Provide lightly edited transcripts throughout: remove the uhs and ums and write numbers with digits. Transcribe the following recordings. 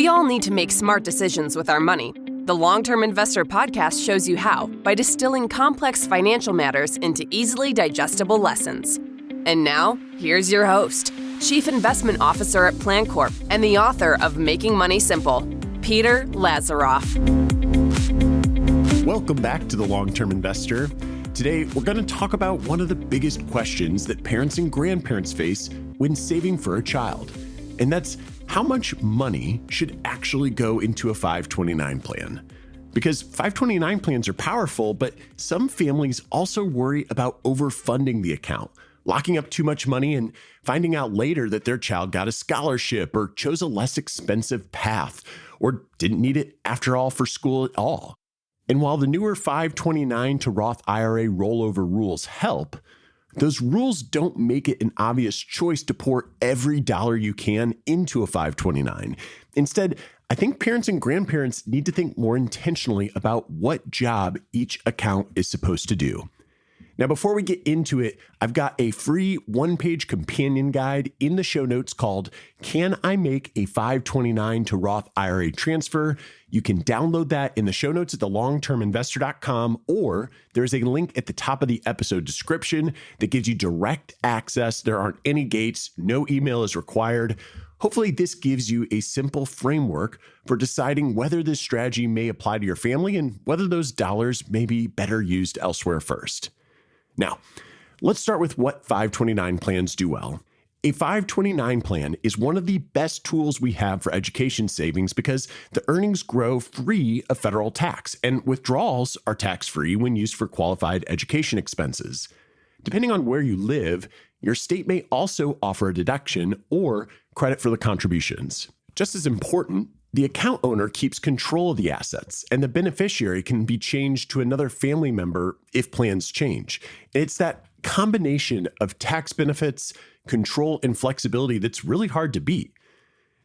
all need to make smart decisions with our money. The Long-Term Investor podcast shows you how by distilling complex financial matters into easily digestible lessons. And now, here's your host, Chief Investment Officer at PlanCorp and the author of Making Money Simple, Peter Lazaroff. Welcome back to The Long-Term Investor. Today, we're going to talk about one of the biggest questions that parents and grandparents face when saving for a child. And that's how much money should actually go into a 529 plan. Because 529 plans are powerful, but some families also worry about overfunding the account, locking up too much money and finding out later that their child got a scholarship or chose a less expensive path or didn't need it after all for school at all. And while the newer 529 to Roth IRA rollover rules help, those rules don't make it an obvious choice to pour every dollar you can into a 529. Instead, I think parents and grandparents need to think more intentionally about what job each account is supposed to do. Now, before we get into it, I've got a free one-page companion guide in the show notes called Can I Make a 529 to Roth IRA Transfer? You can download that in the show notes at thelongterminvestor.com, or there's a link at the top of the episode description that gives you direct access. There aren't any gates, no email is required. Hopefully, this gives you a simple framework for deciding whether this strategy may apply to your family and whether those dollars may be better used elsewhere first. Now, let's start with what 529 plans do well. A 529 plan is one of the best tools we have for education savings because the earnings grow free of federal tax, and withdrawals are tax-free when used for qualified education expenses. Depending on where you live, your state may also offer a deduction or credit for the contributions. Just as important, the account owner keeps control of the assets, and the beneficiary can be changed to another family member if plans change. It's that combination of tax benefits, control, and flexibility that's really hard to beat.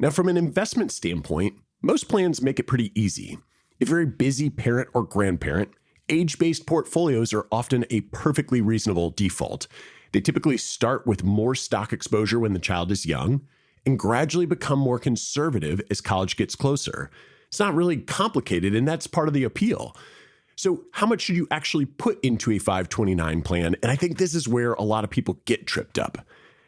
Now, from an investment standpoint, most plans make it pretty easy. If you're a busy parent or grandparent, age-based portfolios are often a perfectly reasonable default. They typically start with more stock exposure when the child is young, and gradually become more conservative as college gets closer. It's not really complicated, and that's part of the appeal. So how much should you actually put into a 529 plan? And I think this is where a lot of people get tripped up.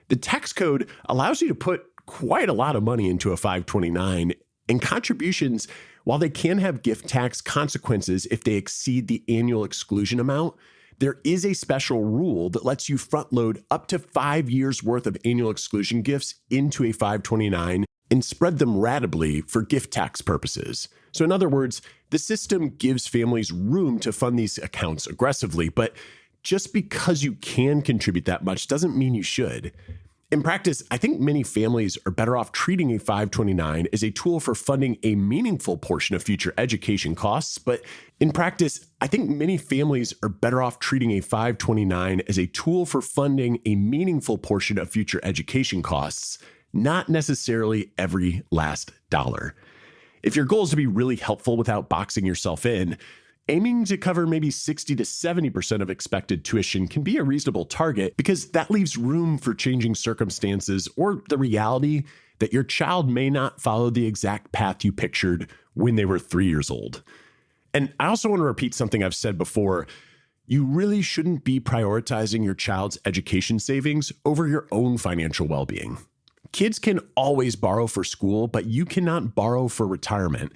The tax code allows you to put quite a lot of money into a 529, and contributions, while they can have gift tax consequences if they exceed the annual exclusion amount, there is a special rule that lets you front load up to 5 years worth of annual exclusion gifts into a 529 and spread them ratably for gift tax purposes. So in other words, the system gives families room to fund these accounts aggressively, but just because you can contribute that much doesn't mean you should. In practice, I think many families are better off treating a 529 as a tool for funding a meaningful portion of future education costs. But in practice, I think many families are better off treating a 529 as a tool for funding a meaningful portion of future education costs, not necessarily every last dollar. If your goal is to be really helpful without boxing yourself in, aiming to cover maybe 60 to 70% of expected tuition can be a reasonable target because that leaves room for changing circumstances or the reality that your child may not follow the exact path you pictured when they were 3 years old. And I also want to repeat something I've said before. You really shouldn't be prioritizing your child's education savings over your own financial well-being. Kids can always borrow for school, but you cannot borrow for retirement.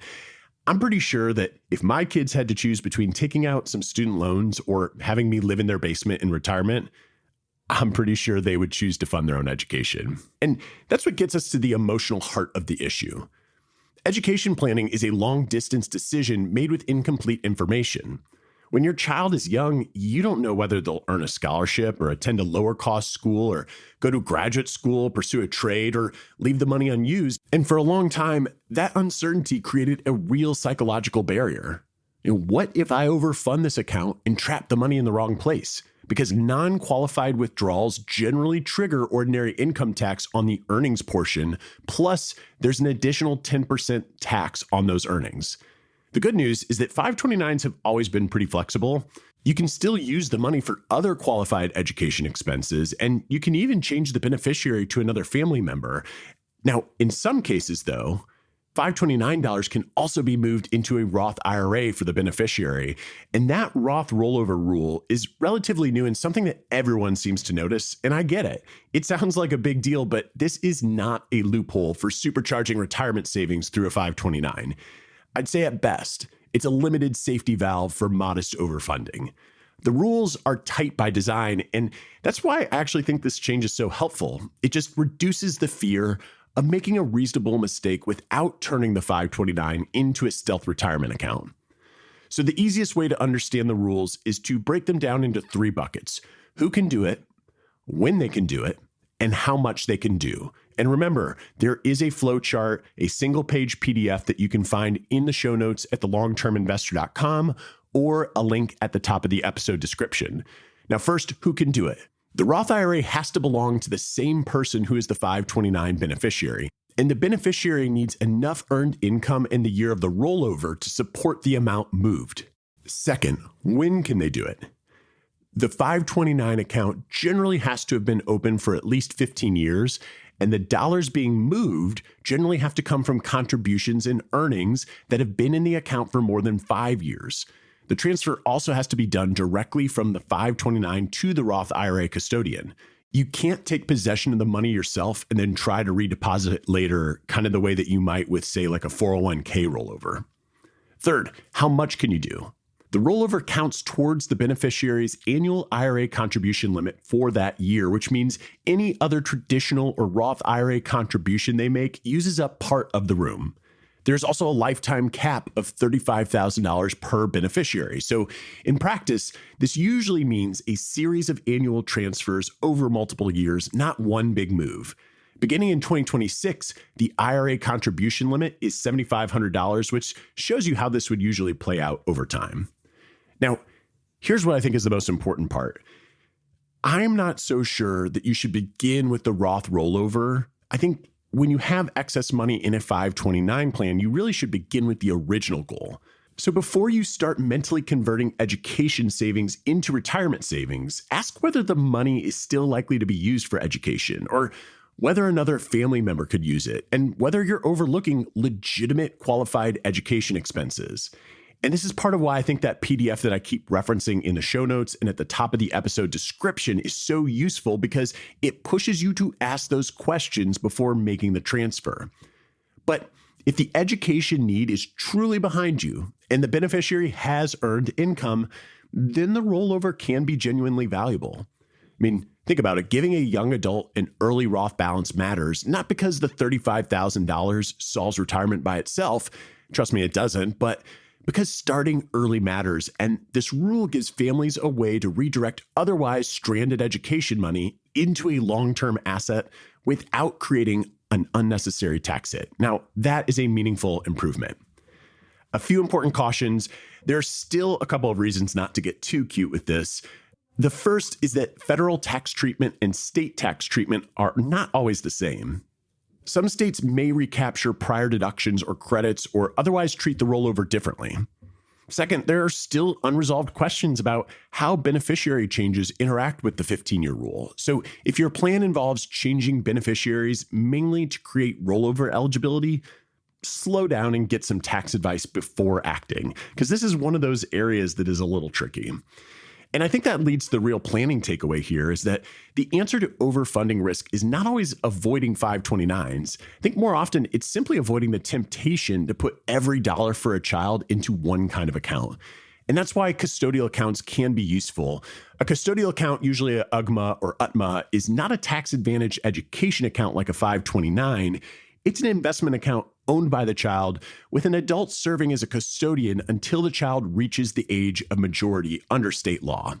I'm pretty sure that if my kids had to choose between taking out some student loans or having me live in their basement in retirement, I'm pretty sure they would choose to fund their own education. And that's what gets us to the emotional heart of the issue. Education planning is a long-distance decision made with incomplete information. When your child is young, you don't know whether they'll earn a scholarship or attend a lower-cost school or go to graduate school, pursue a trade, or leave the money unused. And for a long time, that uncertainty created a real psychological barrier. What if I overfund this account and trap the money in the wrong place? Because non-qualified withdrawals generally trigger ordinary income tax on the earnings portion, plus there's an additional 10% tax on those earnings. The good news is that 529s have always been pretty flexible. You can still use the money for other qualified education expenses, and you can even change the beneficiary to another family member. Now, in some cases, though, $529 can also be moved into a Roth IRA for the beneficiary. And that Roth rollover rule is relatively new and something that everyone seems to notice. And I get it. It sounds like a big deal, but this is not a loophole for supercharging retirement savings through a 529. I'd say at best, it's a limited safety valve for modest overfunding. The rules are tight by design, and that's why I actually think this change is so helpful. It just reduces the fear of making a reasonable mistake without turning the 529 into a stealth retirement account. So the easiest way to understand the rules is to break them down into 3 buckets: who can do it, when they can do it, and how much they can do. And remember, there is a flow chart, a single-page PDF that you can find in the show notes at thelongterminvestor.com or a link at the top of the episode description. Now first, who can do it? The Roth IRA has to belong to the same person who is the 529 beneficiary, and the beneficiary needs enough earned income in the year of the rollover to support the amount moved. Second, when can they do it? The 529 account generally has to have been open for at least 15 years, and the dollars being moved generally have to come from contributions and earnings that have been in the account for more than 5 years. The transfer also has to be done directly from the 529 to the Roth IRA custodian. You can't take possession of the money yourself and then try to redeposit it later, kind of the way that you might with, say, like a 401k rollover. Third, how much can you do? The rollover counts towards the beneficiary's annual IRA contribution limit for that year, which means any other traditional or Roth IRA contribution they make uses up part of the room. There's also a lifetime cap of $35,000 per beneficiary. So in practice, this usually means a series of annual transfers over multiple years, not one big move. Beginning in 2026, the IRA contribution limit is $7,500, which shows you how this would usually play out over time. Now, here's what I think is the most important part. I'm not so sure that you should begin with the Roth rollover. I think when you have excess money in a 529 plan, you really should begin with the original goal. So before you start mentally converting education savings into retirement savings, ask whether the money is still likely to be used for education, or whether another family member could use it, and whether you're overlooking legitimate qualified education expenses. And this is part of why I think that PDF that I keep referencing in the show notes and at the top of the episode description is so useful, because it pushes you to ask those questions before making the transfer. But if the education need is truly behind you and the beneficiary has earned income, then the rollover can be genuinely valuable. I mean, think about it. Giving a young adult an early Roth balance matters, not because the $35,000 solves retirement by itself. Trust me, it doesn't, but because starting early matters, and this rule gives families a way to redirect otherwise stranded education money into a long-term asset without creating an unnecessary tax hit. Now, that is a meaningful improvement. A few important cautions. There are still a couple of reasons not to get too cute with this. The first is that federal tax treatment and state tax treatment are not always the same. Some states may recapture prior deductions or credits or otherwise treat the rollover differently. Second, there are still unresolved questions about how beneficiary changes interact with the 15-year rule. So if your plan involves changing beneficiaries mainly to create rollover eligibility, slow down and get some tax advice before acting, because this is one of those areas that is a little tricky. And I think that leads to the real planning takeaway here, is that the answer to overfunding risk is not always avoiding 529s. I think more often it's simply avoiding the temptation to put every dollar for a child into one kind of account. And that's why custodial accounts can be useful. A custodial account, usually a UGMA or UTMA, is not a tax advantage education account like a 529. It's an investment account owned by the child, with an adult serving as a custodian until the child reaches the age of majority under state law.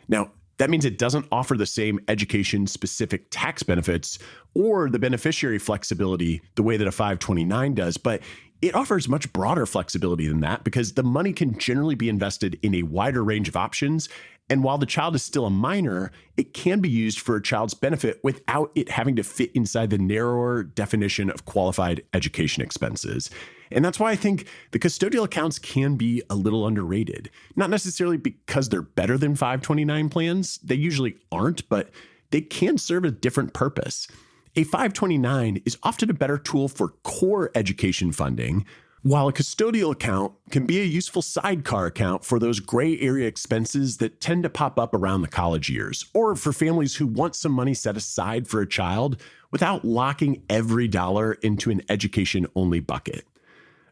Now, that means it doesn't offer the same education-specific tax benefits or the beneficiary flexibility the way that a 529 does, but it offers much broader flexibility than that, because the money can generally be invested in a wider range of options. And while the child is still a minor, it can be used for a child's benefit without it having to fit inside the narrower definition of qualified education expenses. And that's why I think the custodial accounts can be a little underrated. Not necessarily because they're better than 529 plans. They usually aren't, but they can serve a different purpose. A 529 is often a better tool for core education funding, while a custodial account can be a useful sidecar account for those gray area expenses that tend to pop up around the college years, or for families who want some money set aside for a child without locking every dollar into an education-only bucket.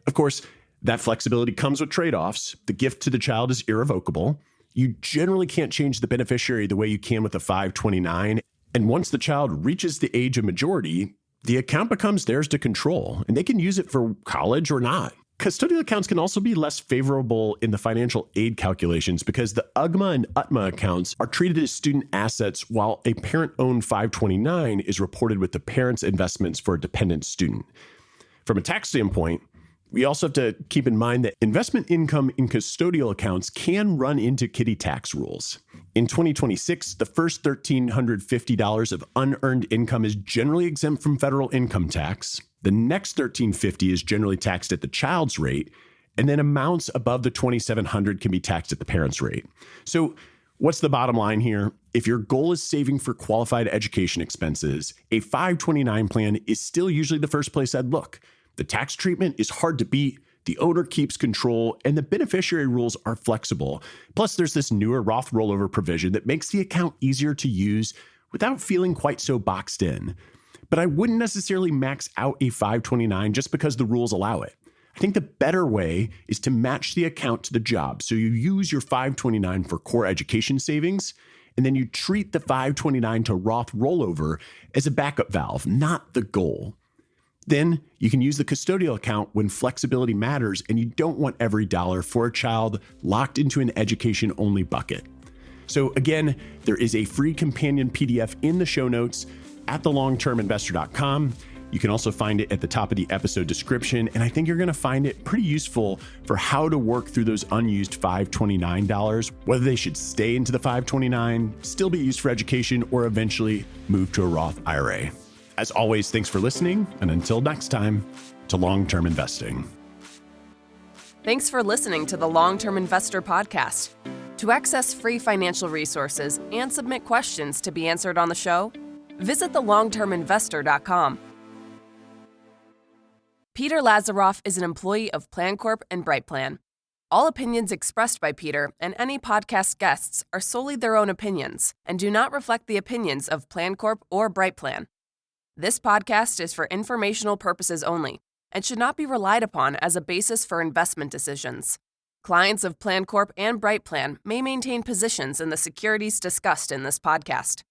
Of course, that flexibility comes with trade-offs. The gift to the child is irrevocable. You generally can't change the beneficiary the way you can with a 529. And once the child reaches the age of majority, the account becomes theirs to control, and they can use it for college or not. Custodial accounts can also be less favorable in the financial aid calculations because the UGMA and UTMA accounts are treated as student assets, while a parent-owned 529 is reported with the parent's investments for a dependent student. From a tax standpoint, we also have to keep in mind that investment income in custodial accounts can run into kiddie tax rules. In 2026, the first $1,350 of unearned income is generally exempt from federal income tax. The next $1,350 is generally taxed at the child's rate, and then amounts above the $2,700 can be taxed at the parent's rate. So what's the bottom line here? If your goal is saving for qualified education expenses, a 529 plan is still usually the first place I'd look. The tax treatment is hard to beat, the owner keeps control, and the beneficiary rules are flexible. Plus, there's this newer Roth rollover provision that makes the account easier to use without feeling quite so boxed in. But I wouldn't necessarily max out a 529 just because the rules allow it. I think the better way is to match the account to the job. So you use your 529 for core education savings, and then you treat the 529 to Roth rollover as a backup valve, not the goal. Then you can use the custodial account when flexibility matters and you don't want every dollar for a child locked into an education-only bucket. So again, there is a free companion PDF in the show notes at thelongterminvestor.com. You can also find it at the top of the episode description, and I think you're going to find it pretty useful for how to work through those unused $529, whether they should stay into the 529, still be used for education, or eventually move to a Roth IRA. As always, thanks for listening, and until next time, to long-term investing. Thanks for listening to the Long-Term Investor Podcast. To access free financial resources and submit questions to be answered on the show, visit thelongterminvestor.com. Peter Lazaroff is an employee of PlanCorp and BrightPlan. All opinions expressed by Peter and any podcast guests are solely their own opinions and do not reflect the opinions of PlanCorp or BrightPlan. This podcast is for informational purposes only and should not be relied upon as a basis for investment decisions. Clients of PlanCorp and BrightPlan may maintain positions in the securities discussed in this podcast.